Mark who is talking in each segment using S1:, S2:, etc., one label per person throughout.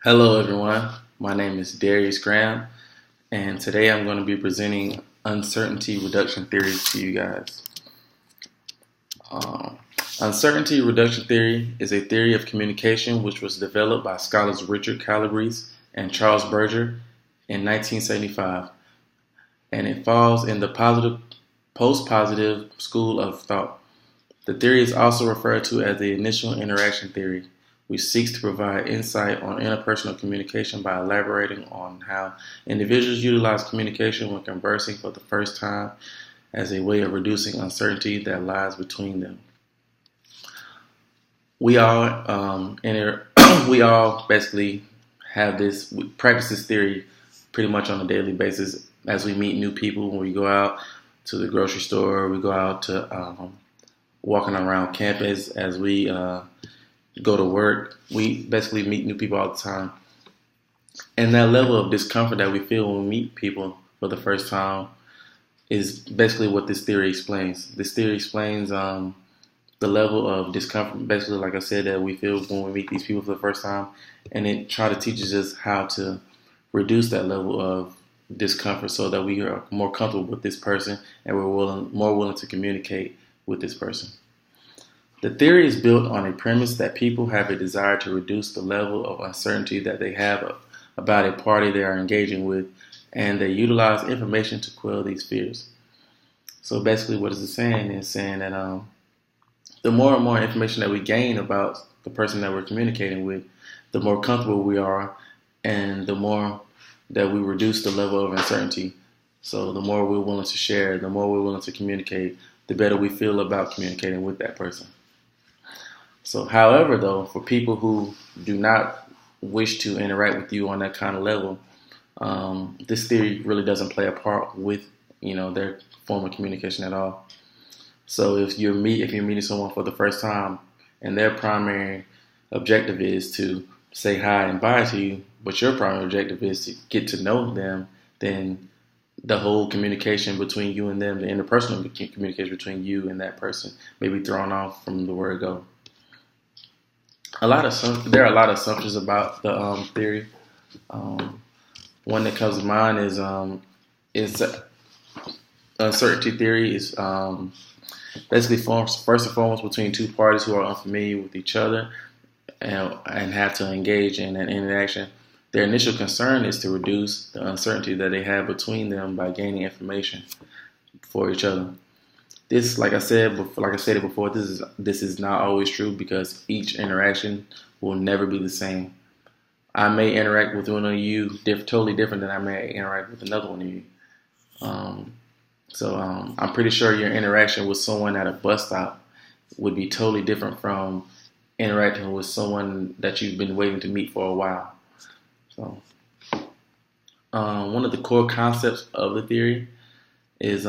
S1: Hello, everyone. My name is Darius Graham, and today I'm going to be presenting uncertainty reduction theory to you guys. Um, Uncertainty reduction theory is a theory of communication which was developed by scholars Richard Calabrese and Charles Berger in 1975, and it falls in the post-positive school of thought. The theory is also referred to as the initial interaction theory, which seeks to provide insight on interpersonal communication by elaborating on how individuals utilize communication when conversing for the first time as a way of reducing uncertainty that lies between them. We all we all basically we practice this theory pretty much on a daily basis as we meet new people when we go out to the grocery store, we go out to walking around campus, as we go to work. We basically meet new people all the time. And that level of discomfort that we feel when we meet people for the first time is basically what this theory explains. This theory explains the level of discomfort, basically, like I said, that we feel when we meet these people for the first time. And it tries to teaches us how to reduce that level of discomfort so that we are more comfortable with this person and we're more willing to communicate with this person. The theory is built on a premise that people have a desire to reduce the level of uncertainty that they have about a party they are engaging with, and they utilize information to quell these fears. So basically what it's saying is saying that the more and more information that we gain about the person that we're communicating with, the more comfortable we are, and the more that we reduce the level of uncertainty. So the more we're willing to share, the more we're willing to communicate, the better we feel about communicating with that person. So, however, though, for people who do not wish to interact with you on that kind of level, this theory really doesn't play a part with, their form of communication at all. So, if you're meeting someone for the first time and their primary objective is to say hi and bye to you, but your primary objective is to get to know them, then the whole communication between you and them, the interpersonal communication between you and that person, may be thrown off from the word go. There are a lot of assumptions about the theory. One that comes to mind is uncertainty theory is basically forms first and foremost between two parties who are unfamiliar with each other and have to engage in an interaction. Their initial concern is to reduce the uncertainty that they have between them by gaining information for each other. This, like I said it before, this is not always true because each interaction will never be the same. I may interact with one of you totally different than I may interact with another one of you. I'm pretty sure your interaction with someone at a bus stop would be totally different from interacting with someone that you've been waiting to meet for a while. So, one of the core concepts of the theory is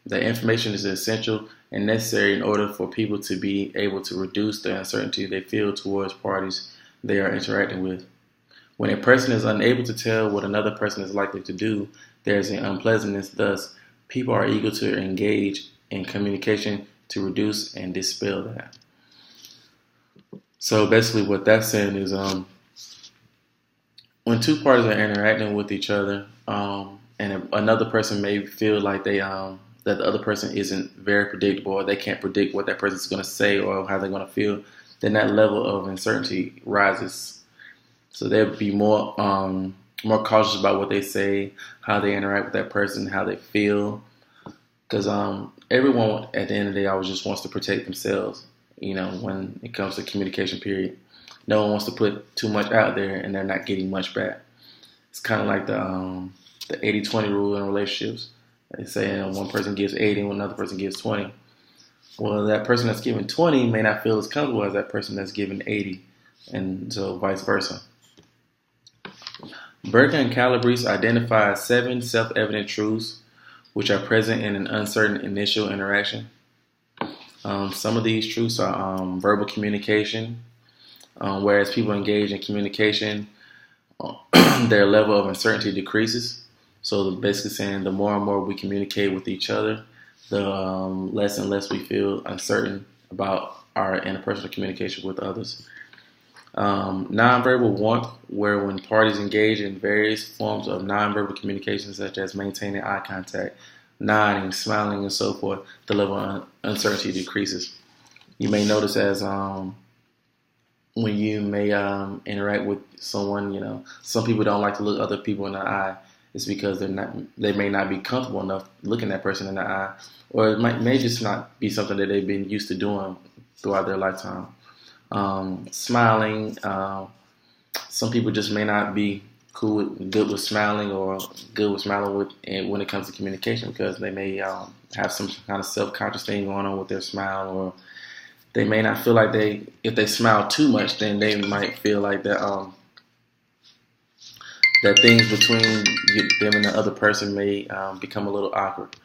S1: that information is essential and necessary in order for people to be able to reduce the uncertainty they feel towards parties they are interacting with. When a person is unable to tell what another person is likely to do, there is an unpleasantness. Thus, people are eager to engage in communication to reduce and dispel that. So basically what that's saying is when two parties are interacting with each other and another person may feel like that the other person isn't very predictable or they can't predict what that person's going to say or how they're going to feel, then that level of uncertainty rises. So they'll be more cautious about what they say, how they interact with that person, how they feel. Because everyone at the end of the day always just wants to protect themselves, when it comes to communication period. No one wants to put too much out there and they're not getting much back. It's kind of like the 80-20 rule in relationships. They say one person gives 80 and another person gives 20. Well, that person that's giving 20 may not feel as comfortable as that person that's giving 80, and so vice versa. Berger and Calabrese identify 7 self-evident truths which are present in an uncertain initial interaction. Some of these truths are verbal communication. Whereas people engage in communication, their level of uncertainty decreases. So basically saying the more and more we communicate with each other, the less and less we feel uncertain about our interpersonal communication with others. Nonverbal warmth, where when parties engage in various forms of nonverbal communication, such as maintaining eye contact, nodding, smiling, and so forth, the level of uncertainty decreases. You may notice as when you may interact with someone, some people don't like to look other people in the eye. It's because they may not be comfortable enough looking that person in the eye, or it may just not be something that they've been used to doing throughout their lifetime. Smiling, some people just may not be good with smiling, or good with smiling when it comes to communication, because they may have some kind of self-conscious thing going on with their smile, or they may not feel like if they smile too much, then they might feel like that things between them and the other person may become a little awkward.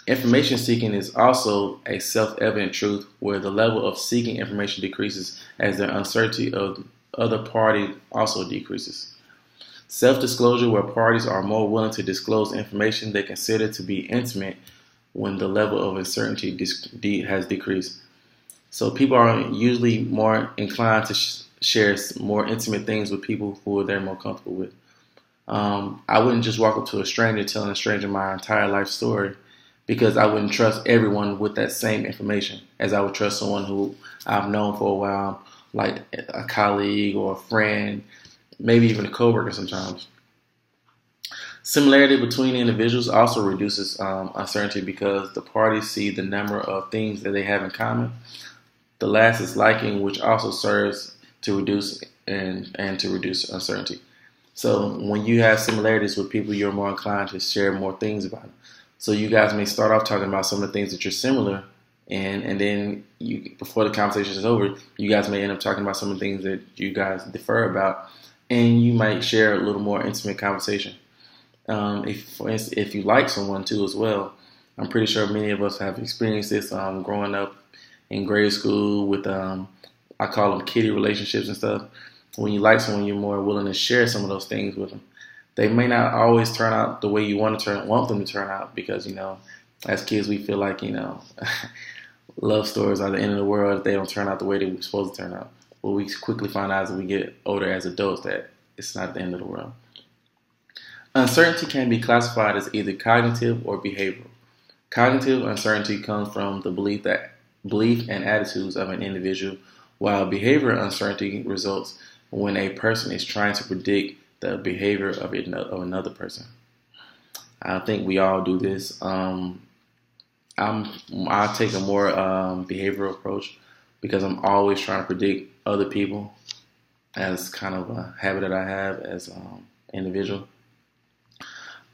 S1: Information seeking is also a self-evident truth, where the level of seeking information decreases as the uncertainty of the other party also decreases. Self-disclosure, where parties are more willing to disclose information they consider to be intimate when the level of uncertainty has decreased. So people are usually more inclined to share more intimate things with people who they're more comfortable with. I wouldn't just walk up to a stranger telling a stranger my entire life story, because I wouldn't trust everyone with that same information as I would trust someone who I've known for a while, like a colleague or a friend, maybe even a coworker sometimes. Similarity between individuals also reduces uncertainty, because the parties see the number of things that they have in common. The last is liking, which also serves to reduce and to reduce uncertainty. So when you have similarities with people, you're more inclined to share more things about them. So you guys may start off talking about some of the things that you're similar, and then before the conversation is over, you guys may end up talking about some of the things that you guys differ about, and you might share a little more intimate conversation. If you like someone too as well, I'm pretty sure many of us have experienced this growing up in grade school with I call them kiddie relationships and stuff. When you like someone, you're more willing to share some of those things with them. They may not always turn out the way you want them to turn out, because as kids we feel like love stories are the end of the world if they don't turn out the way they were supposed to turn out. But we quickly find out as we get older as adults that it's not the end of the world. Uncertainty can be classified as either cognitive or behavioral. Cognitive uncertainty comes from the belief and attitudes of an individual, while behavioral uncertainty results when a person is trying to predict the behavior of another person. I think we all do this. I take a more behavioral approach, because I'm always trying to predict other people, as kind of a habit that I have as an individual.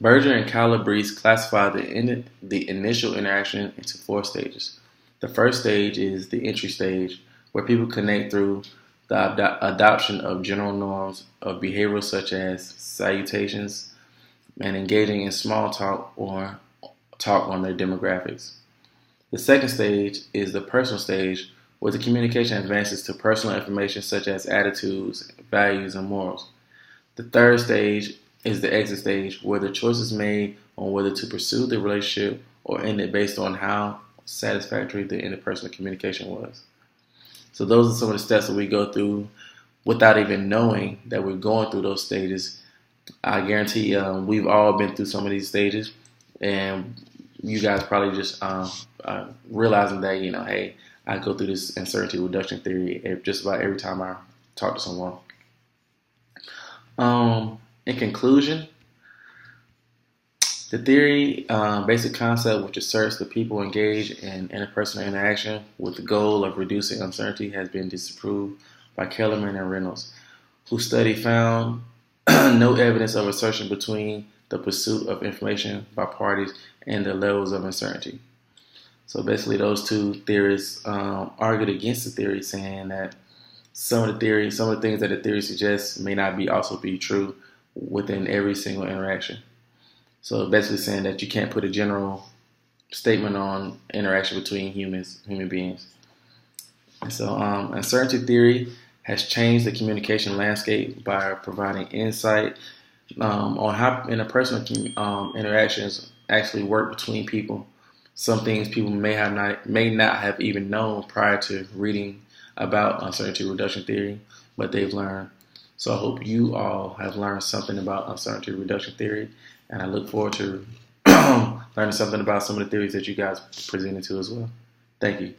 S1: Berger and Calabrese classify the initial interaction into 4 stages. The first stage is the entry stage, where people connect through the adoption of general norms of behavior, such as salutations and engaging in small talk or talk on their demographics. The second stage is the personal stage, where the communication advances to personal information such as attitudes, values, and morals. The third stage is the exit stage, where the choice is made on whether to pursue the relationship or end it based on how satisfactory the interpersonal communication was. So those are some of the steps that we go through without even knowing that we're going through those stages. I guarantee we've all been through some of these stages, and you guys probably just realizing that, hey, I go through this uncertainty reduction theory just about every time I talk to someone. In conclusion, the theory, basic concept, which asserts that people engage in interpersonal interaction with the goal of reducing uncertainty, has been disproved by Kellerman and Reynolds, whose study found no evidence of assertion between the pursuit of information by parties and the levels of uncertainty. So basically, those two theories argued against the theory, saying that some of the things that the theory suggests may not also be true within every single interaction. So basically saying that you can't put a general statement on interaction between human beings. And so uncertainty theory has changed the communication landscape by providing insight on how interpersonal interactions actually work between people. Some things people may not have even known prior to reading about uncertainty reduction theory, but they've learned. So I hope you all have learned something about uncertainty reduction theory, and I look forward to learning something about some of the theories that you guys presented to as well. Thank you.